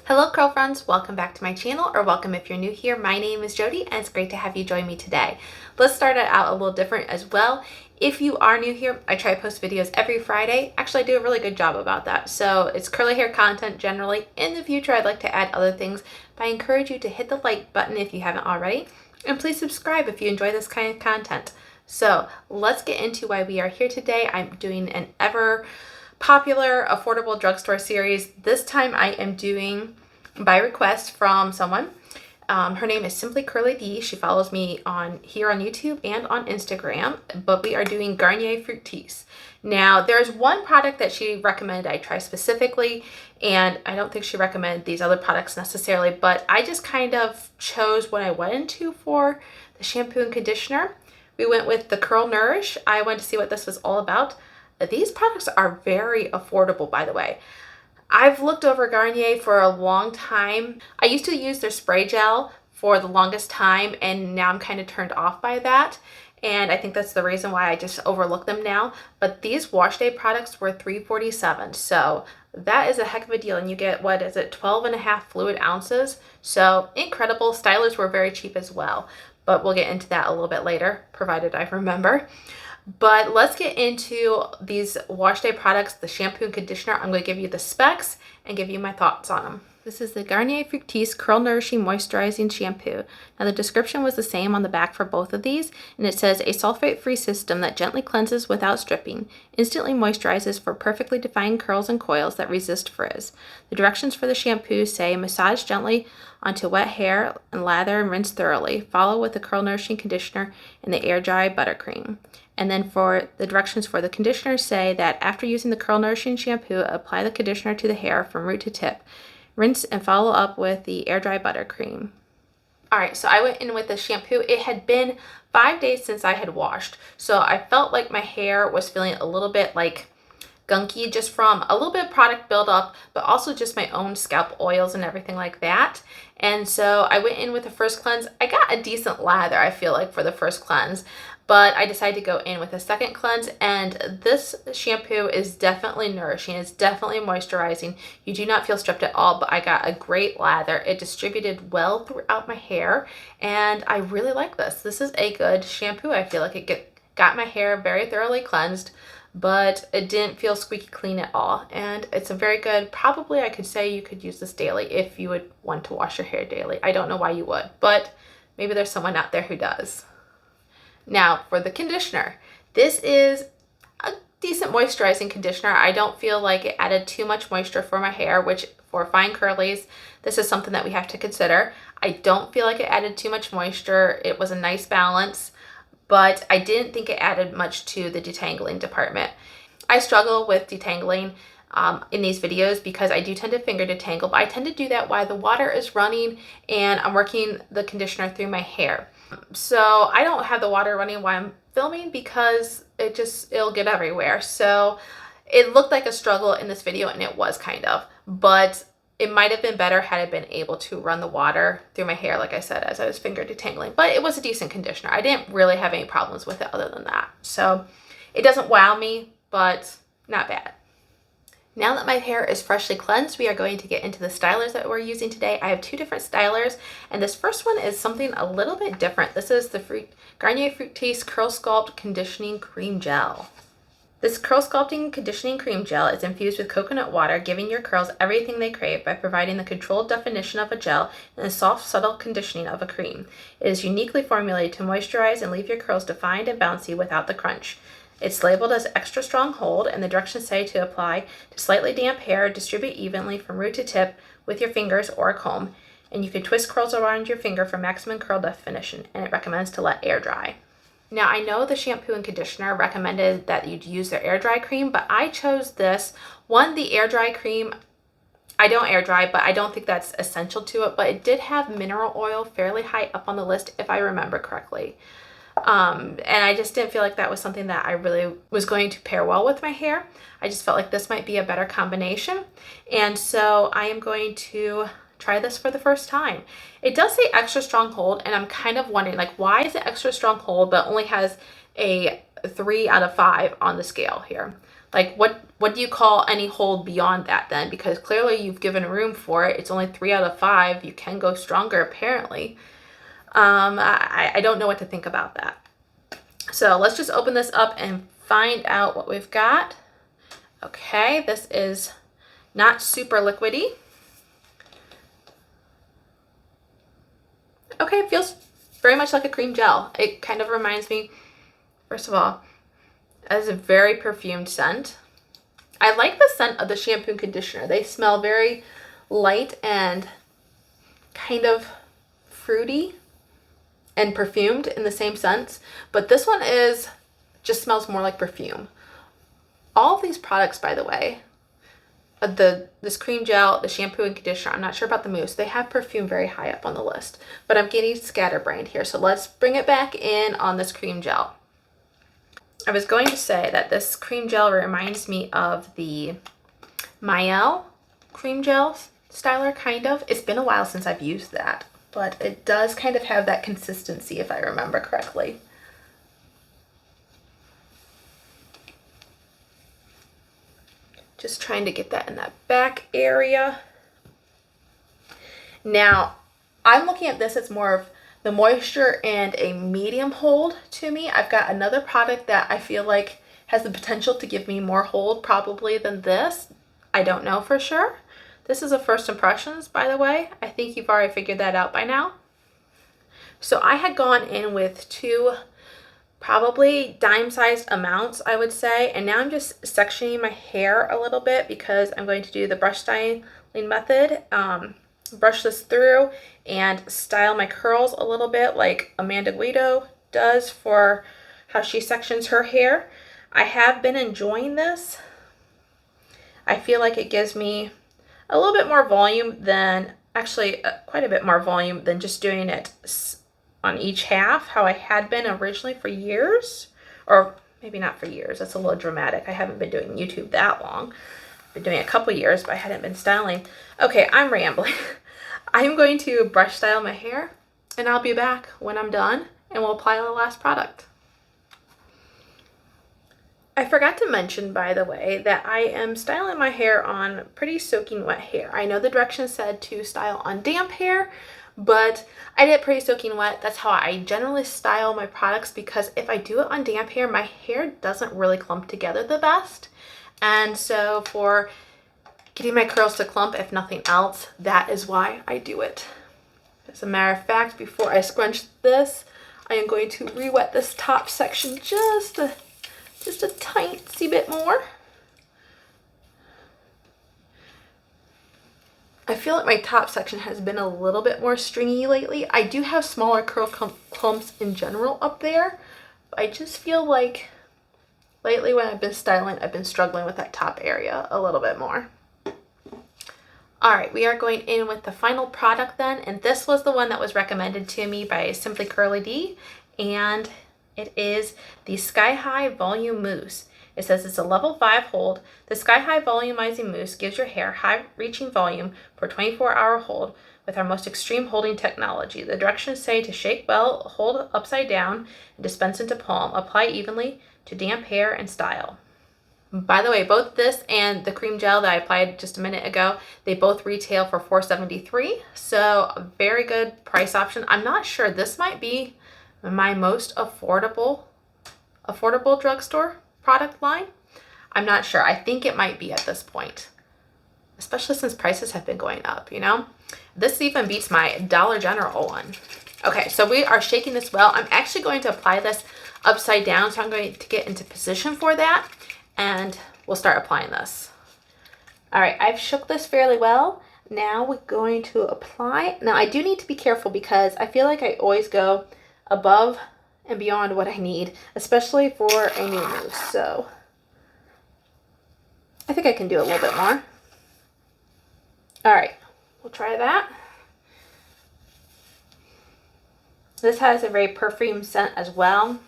Hello curl friends, welcome back to my channel, or welcome if you're new here. My name is Jody and it's great to have you join me today. Let's start it out a little different as well. If you are new here, I try to post videos every Friday. Actually, I do a really good job about that. So it's curly hair content generally. In the future, I'd like to add other things, but I encourage you to hit the like button if you haven't already, and please subscribe if you enjoy this kind of content. So let's get into why we are here today. I'm doing an ever popular affordable drugstore series. This time I am doing by request from someone. Her name is Simply Curly D. She follows me here on YouTube and on Instagram, but we are doing Garnier Fructis. Now, there's one product that she recommended I try specifically, and I don't think she recommended these other products necessarily, but I just kind of chose what I went into for the shampoo and conditioner. We went with the Curl Nourish. I went to see what this was all about. These products are very affordable, by the way. I've looked over Garnier for a long time. I used to use their spray gel for the longest time, and now I'm kind of turned off by that. And I think that's the reason why I just overlook them now. But these wash day products were $3.47. So that is a heck of a deal. And you get, what is it, 12.5 fluid ounces. So incredible. Stylers were very cheap as well. But we'll get into that a little bit later, provided I remember. But let's get into these wash day products, the shampoo and conditioner. I'm going to give you the specs and give you my thoughts on them. This is the Garnier Fructis Curl Nourishing Moisturizing Shampoo. Now the description was the same on the back for both of these, and it says a sulfate-free system that gently cleanses without stripping, instantly moisturizes for perfectly defined curls and coils that resist frizz. The directions for the shampoo say massage gently onto wet hair and lather and rinse thoroughly. Follow with the curl nourishing conditioner and the air dry buttercream. And then for the directions for the conditioner say that after using the curl nourishing shampoo, apply the conditioner to the hair from root to tip. Rinse and follow up with the air dry buttercream. All right, so I went in with the shampoo. It had been 5 days since I had washed, so I felt like my hair was feeling a little bit like gunky just from a little bit of product buildup, but also just my own scalp oils and everything like that. And so I went in with the first cleanse. I got a decent lather, I feel like, for the first cleanse, but I decided to go in with a second cleanse, and this shampoo is definitely nourishing. It's definitely moisturizing. You do not feel stripped at all, but I got a great lather. It distributed well throughout my hair, and I really like this. This is a good shampoo. I feel like it got my hair very thoroughly cleansed, but it didn't feel squeaky clean at all. And it's a very good, probably I could say you could use this daily if you would want to wash your hair daily. I don't know why you would, but maybe there's someone out there who does. Now for the conditioner, this is a decent moisturizing conditioner. I don't feel like it added too much moisture for my hair, which for fine curlies, this is something that we have to consider. I don't feel like it added too much moisture. It was a nice balance, but I didn't think it added much to the detangling department. I struggle with detangling in these videos because I do tend to finger detangle, but I tend to do that while the water is running and I'm working the conditioner through my hair. So I don't have the water running while I'm filming because it'll get everywhere. So it looked like a struggle in this video, and it was kind of, but it might have been better had I been able to run the water through my hair, like I said, as I was finger detangling. But it was a decent conditioner. I didn't really have any problems with it other than that. So it doesn't wow me, but not bad. Now that my hair is freshly cleansed, we are going to get into the stylers that we're using today. I have two different stylers, and this first one is something a little bit different. This is the Garnier Fructis Curl Sculpt Conditioning Cream Gel. This curl sculpting conditioning cream gel is infused with coconut water, giving your curls everything they crave by providing the controlled definition of a gel and the soft, subtle conditioning of a cream. It is uniquely formulated to moisturize and leave your curls defined and bouncy without the crunch. It's labeled as extra strong hold, and the directions say to apply to slightly damp hair, distribute evenly from root to tip with your fingers or a comb, and you can twist curls around your finger for maximum curl definition, and it recommends to let air dry. Now, I know the shampoo and conditioner recommended that you'd use their air dry cream, but I chose this one. The air dry cream, I don't air dry, but I don't think that's essential to it, but it did have mineral oil fairly high up on the list if I remember correctly. And I just didn't feel like that was something that I really was going to pair well with my hair. I just felt like this might be a better combination. And so I am going to try this for the first time. It does say extra strong hold, and I'm kind of wondering, like, why is it extra strong hold but only has a 3 out of 5 on the scale here? Like what do you call any hold beyond that then? Because clearly you've given room for it. It's only 3 out of 5. You can go stronger apparently. I don't know what to think about that. So let's just open this up and find out what we've got. Okay, this is not super liquidy. Okay, it feels very much like a cream gel. It kind of reminds me, first of all, it has a very perfumed scent. I like the scent of the shampoo and conditioner. They smell very light and kind of fruity and perfumed in the same sense, but this one just smells more like perfume. All of these products, by the way, this cream gel, the shampoo and conditioner, I'm not sure about the mousse, they have perfume very high up on the list, but I'm getting scatterbrained here, so let's bring it back in on this cream gel. I was going to say that this cream gel reminds me of the Mielle cream gel styler, kind of. It's been a while since I've used that, but it does kind of have that consistency if I remember correctly. Just trying to get that in that back area. Now, I'm looking at this as more of the moisture and a medium hold to me. I've got another product that I feel like has the potential to give me more hold probably than this. I don't know for sure. This is a first impressions, by the way. I think you've already figured that out by now. So I had gone in with 2 probably dime-sized amounts, I would say, and now I'm just sectioning my hair a little bit because I'm going to do the brush styling method. Brush this through and style my curls a little bit like Amanda Guido does for how she sections her hair. I have been enjoying this. I feel like it gives me a little bit more volume than, actually quite a bit more volume than just doing it on each half, how I had been originally for years, or maybe not for years, that's a little dramatic. I haven't been doing YouTube that long. I've been doing a couple years, but I hadn't been styling. Okay, I'm rambling. I'm going to brush style my hair, and I'll be back when I'm done, and we'll apply the last product. I forgot to mention, by the way, that I am styling my hair on pretty soaking wet hair. I know the directions said to style on damp hair, but I did it pretty soaking wet. That's how I generally style my products, because if I do it on damp hair, my hair doesn't really clump together the best. And so for getting my curls to clump, if nothing else, that is why I do it. As a matter of fact, before I scrunch this, I am going to re-wet this top section just a tiny bit more. I feel like my top section has been a little bit more stringy lately. I do have smaller curl clumps in general up there, but I just feel like lately when I've been styling, I've been struggling with that top area a little bit more. All right, we are going in with the final product then, and this was the one that was recommended to me by Simply Curly D, and it is the Sky High Volume Mousse. It says it's a level 5 hold. The Sky High Volumizing Mousse gives your hair high-reaching volume for 24-hour hold with our most extreme holding technology. The directions say to shake well, hold upside down, and dispense into palm. Apply evenly to damp hair and style. By the way, both this and the cream gel that I applied just a minute ago, they both retail for $4.73, so a very good price option. I'm not sure, this might be my most affordable drugstore product line. I'm not sure. I think it might be at this point, especially since prices have been going up, you know? This even beats my Dollar General one. Okay, so we are shaking this well. I'm actually going to apply this upside down, so I'm going to get into position for that, and we'll start applying this. All right, I've shook this fairly well. Now we're going to apply. Now I do need to be careful because I feel like I always go above and beyond what I need, especially for a new mousse. So I think I can do a little bit more. All right, we'll try that. This has a very perfume scent as well.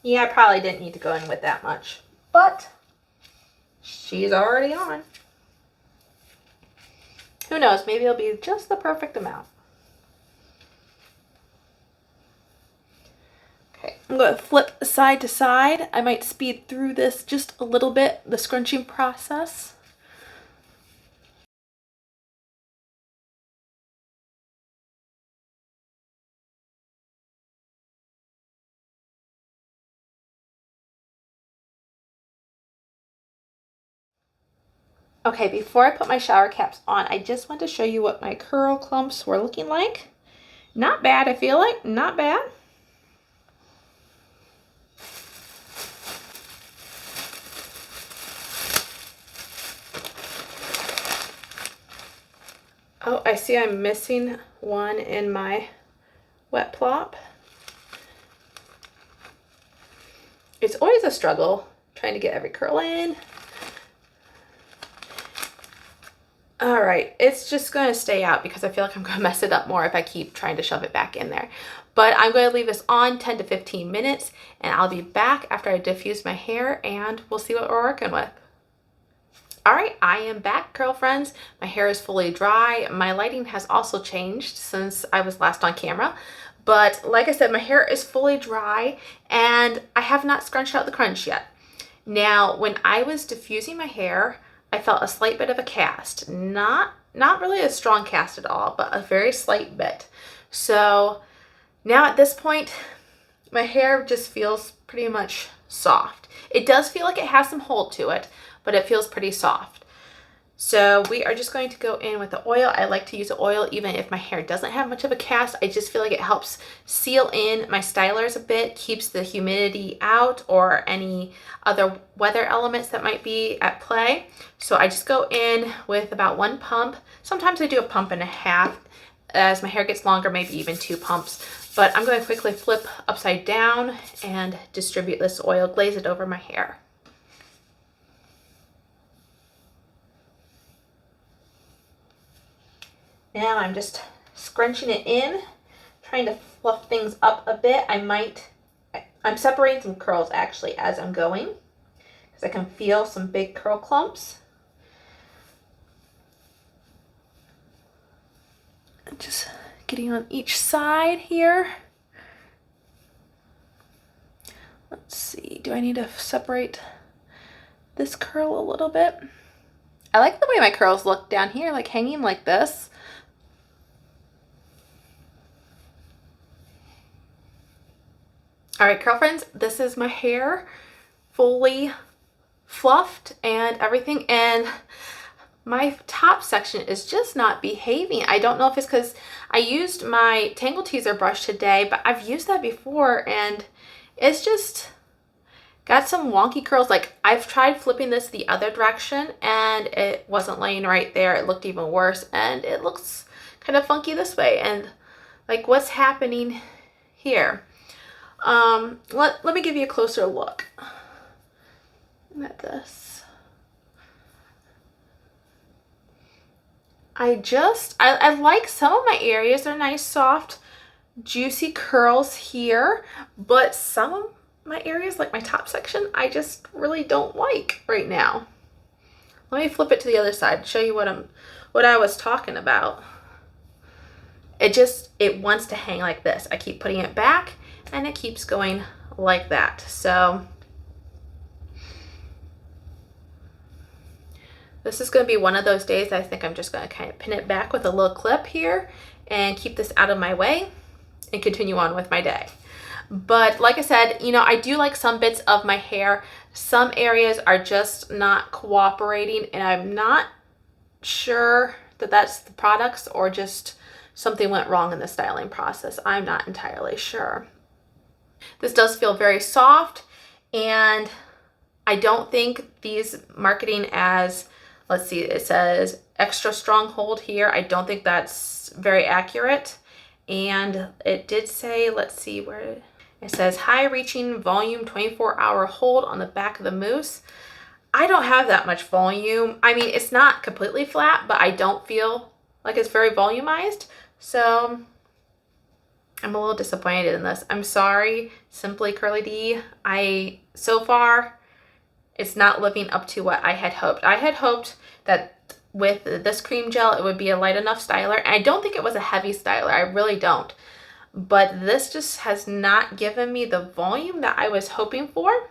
Yeah, I probably didn't need to go in with that much, but she's already on. Who knows, maybe it'll be just the perfect amount. I'm going to flip side to side. I might speed through this just a little bit, the scrunching process. Okay, before I put my shower caps on, I just want to show you what my curl clumps were looking like. Not bad, I feel like, not bad. Oh, I see I'm missing one in my wet plop. It's always a struggle trying to get every curl in. All right, it's just going to stay out because I feel like I'm going to mess it up more if I keep trying to shove it back in there. But I'm going to leave this on 10 to 15 minutes and I'll be back after I diffuse my hair and we'll see what we're working with. All right, I am back, curl friends. My hair is fully dry. My lighting has also changed since I was last on camera. But like I said, my hair is fully dry and I have not scrunched out the crunch yet. Now, when I was diffusing my hair, I felt a slight bit of a cast. Not really a strong cast at all, but a very slight bit. So now at this point, my hair just feels pretty much soft. It does feel like it has some hold to it, but it feels pretty soft. So we are just going to go in with the oil. I like to use the oil even if my hair doesn't have much of a cast. I just feel like it helps seal in my stylers a bit, keeps the humidity out or any other weather elements that might be at play. So I just go in with about 1 pump. Sometimes I do a pump and a half. As my hair gets longer, maybe even 2 pumps. But I'm going to quickly flip upside down and distribute this oil, glaze it over my hair. Now I'm just scrunching it in, trying to fluff things up a bit. I'm separating some curls actually as I'm going because I can feel some big curl clumps. Just getting on each side here. Let's see, do I need to separate this curl a little bit? I like the way my curls look down here, like hanging like this. All right, curl friends, this is my hair fully fluffed and everything, and my top section is just not behaving. I don't know if it's because I used my Tangle Teezer brush today, but I've used that before and it's just got some wonky curls. Like I've tried flipping this the other direction and it wasn't laying right there. It looked even worse and it looks kind of funky this way. And like what's happening here? Let me give you a closer look at this. I like some of my areas. They're nice, soft, juicy curls here, but some of my areas, like my top section, I just really don't like right now. Let me flip it to the other side to show you what I was talking about. It wants to hang like this. I keep putting it back and it keeps going like that. So this is going to be one of those days I think I'm just going to kind of pin it back with a little clip here and keep this out of my way and continue on with my day. But like I said, you know, I do like some bits of my hair. Some areas are just not cooperating and I'm not sure that that's the products or just something went wrong in the styling process. I'm not entirely sure. This does feel very soft and I don't think these marketing as, let's see, it says extra strong hold here. I don't think that's very accurate. And it did say, let's see where it says high reaching volume 24-hour hold on the back of the mousse. I don't have that much volume. I mean, it's not completely flat, but I don't feel like it's very volumized. So I'm a little disappointed in this. I'm sorry, Simply Curly D. So far, it's not living up to what I had hoped. I had hoped that with this cream gel, it would be a light enough styler. And I don't think it was a heavy styler. I really don't. but this just has not given me the volume that I was hoping for.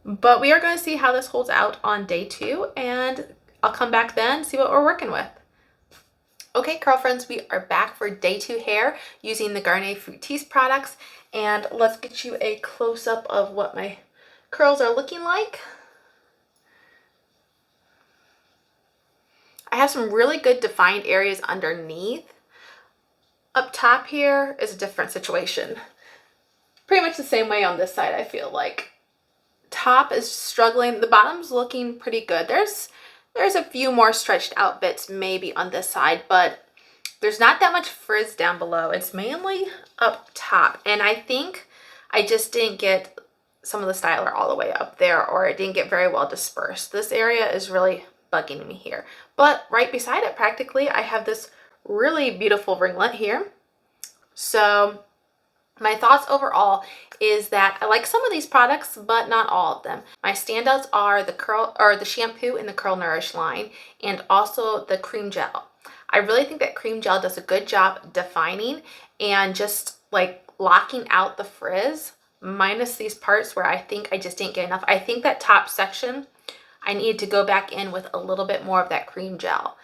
But we are going to see how this holds out on day 2, and I'll come back then, see what we're working with. Okay, curl friends, we are back for day 2 hair using the Garnier FRUCTIS products, and let's get you a close-up of what my curls are looking like. I have some really good defined areas underneath. Up top here is a different situation. Pretty much the same way on this side, I feel like. Top is struggling. The bottom's looking pretty good. There's a few more stretched out bits maybe on this side, but there's not that much frizz down below. It's mainly up top. And I think I just didn't get some of the styler all the way up there, or it didn't get very well dispersed. This area is really bugging me here. But right beside it, practically, I have this really beautiful ringlet here. So my thoughts overall is that I like some of these products, but not all of them. My standouts are the shampoo in the Curl Nourish line, and also the cream gel. I really think that cream gel does a good job defining and just like locking out the frizz, minus these parts where I think I just didn't get enough. I think that top section, I needed to go back in with a little bit more of that cream gel.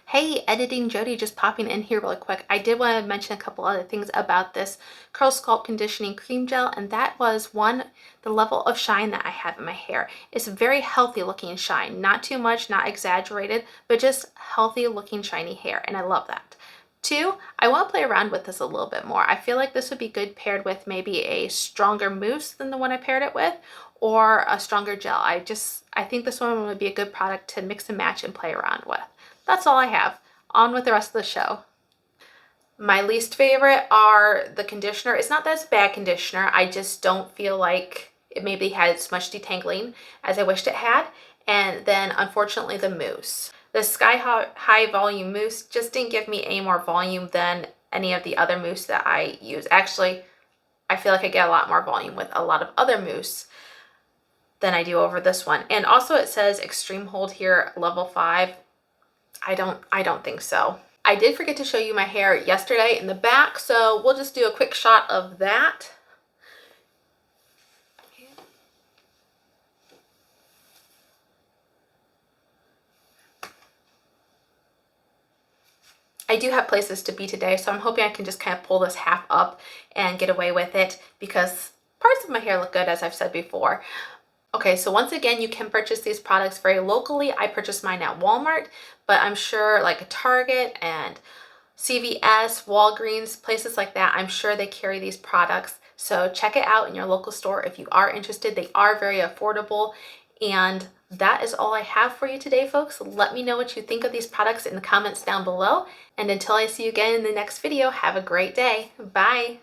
Hey, Editing Jody, just popping in here really quick. I did want to mention a couple other things about this Curl Sculpt Conditioning Cream Gel, and that was one, the level of shine that I have in my hair. It's a very healthy looking shine, not too much, not exaggerated, but just healthy looking shiny hair, and I love that. 2, I want to play around with this a little bit more. I feel like this would be good paired with maybe a stronger mousse than the one I paired it with, or a stronger gel. I think this one would be a good product to mix and match and play around with. That's all I have. On with the rest of the show. My least favorite are the conditioner. It's not that it's bad conditioner. I just don't feel like it maybe had as much detangling as I wished it had. And then unfortunately the mousse. The Sky High Volume Mousse just didn't give me any more volume than any of the other mousse that I use. Actually, I feel like I get a lot more volume with a lot of other mousse than I do over this one. And also it says Extreme Hold here, level 5. I don't think so. I did forget to show you my hair yesterday in the back, so we'll just do a quick shot of that. I do have places to be today, so I'm hoping I can just kind of pull this half up and get away with it, because parts of my hair look good, as I've said before. Okay, so once again, you can purchase these products very locally. I purchased mine at Walmart, but I'm sure like Target and CVS, Walgreens, places like that, I'm sure they carry these products. So check it out in your local store if you are interested. They are very affordable. And that is all I have for you today, folks. Let me know what you think of these products in the comments down below. And until I see you again in the next video, have a great day. Bye.